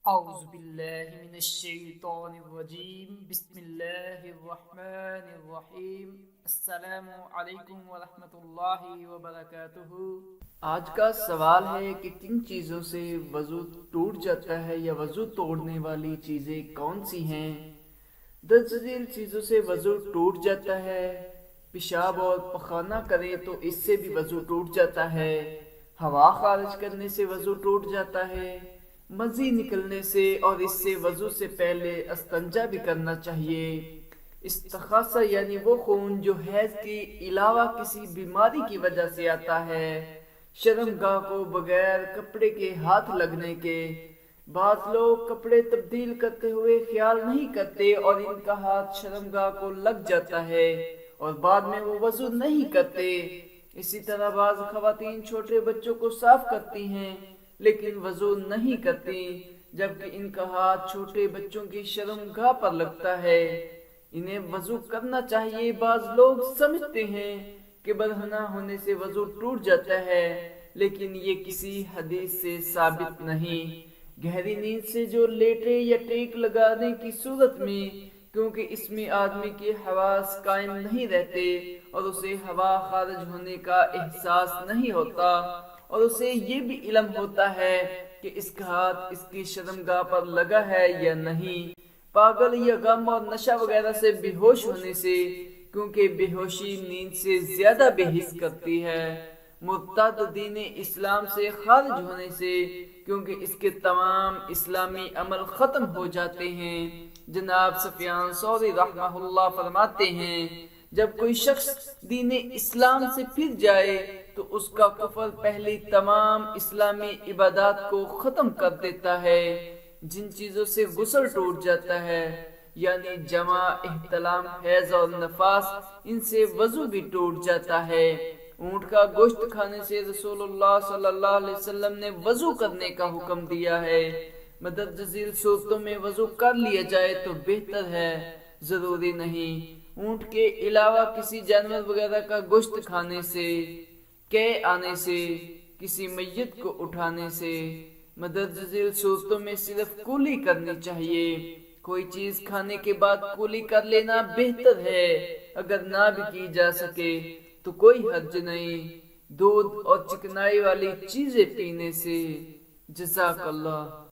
اعوذ باللہ من الشیطان الرجیم بسم اللہ الرحمن الرحیم السلام علیکم ورحمۃ اللہ وبرکاتہ۔ آج کا سوال ہے کہ کن چیزوں سے وضو ٹوٹ جاتا ہے یا وضو توڑنے والی چیزیں کون سی ہیں؟ درج ذیل چیزوں سے وضو ٹوٹ جاتا ہے۔ پیشاب اور پخانہ کرے تو اس سے بھی وضو ٹوٹ جاتا ہے۔ ہوا خارج کرنے سے وضو ٹوٹ جاتا ہے۔ مزی نکلنے سے اور اس سے وضو سے پہلے استنجا بھی کرنا چاہیے۔ استخاصہ یعنی وہ خون جو حیض کے علاوہ کسی بیماری کی وجہ سے آتا ہے۔ شرمگاہ کو بغیر کپڑے کے ہاتھ لگنے کے۔ بعض لوگ کپڑے تبدیل کرتے ہوئے خیال نہیں کرتے اور ان کا ہاتھ شرمگاہ کو لگ جاتا ہے اور بعد میں وہ وضو نہیں کرتے۔ اسی طرح بعض خواتین چھوٹے بچوں کو صاف کرتی ہیں لیکن وضو نہیں کرتی، جبکہ ان کا ہاتھ چھوٹے بچوں کی شرمگاہ پر لگتا ہے۔ انہیں وضو کرنا چاہیے۔ بعض لوگ سمجھتے ہیں کہ برہنہ ہونے سے وضو ٹوٹ جاتا ہے، لیکن یہ کسی حدیث سے ثابت نہیں۔ گہری نیند سے جو لیٹے یا ٹیک لگانے کی صورت میں، کیونکہ اس میں آدمی کے حواس قائم نہیں رہتے اور اسے ہوا خارج ہونے کا احساس نہیں ہوتا اور اسے یہ بھی علم ہوتا ہے کہ اس کا ہاتھ اس کی شرمگاہ پر لگا ہے یا نہیں۔ پاگل یا غم اور نشہ وغیرہ سے بے ہوش ہونے سے، کیونکہ بے ہوشی نیند سے زیادہ بے حس کرتی ہے۔ مرتد دین اسلام سے خارج ہونے سے، کیونکہ اس کے تمام اسلامی عمل ختم ہو جاتے ہیں۔ جناب سفیان ثوری رحمہ اللہ فرماتے ہیں، جب کوئی شخص دین اسلام سے پھر جائے تو اس کا کفر پہلی تمام اسلامی عبادات کو ختم کر دیتا ہے۔ جن چیزوں سے غسل ٹوٹ جاتا ہے یعنی جمع، احتلام، حیض اور نفاس، ان سے وضو بھی ٹوٹ جاتا ہے۔ اونٹ کا گوشت کھانے سے رسول اللہ صلی اللہ علیہ وسلم نے وضو کرنے کا حکم دیا ہے۔ مدرج ذیل صورتوں میں وضو کر لیا جائے تو بہتر ہے، ضروری نہیں۔ اونٹ کے علاوہ کسی جانور وغیرہ کا گوشت کھانے سے، کے آنے سے، کسی میت کو اٹھانے سے، مدرج ذیل صورتوں میں صرف کولی کرنی چاہیے۔ کوئی چیز کھانے کے بعد کولی کر لینا بہتر ہے۔ اگر نہ بھی کی جا سکے تو کوئی حرج نہیں، دودھ اور چکنائی والی چیزیں پینے سے۔ جزاک اللہ۔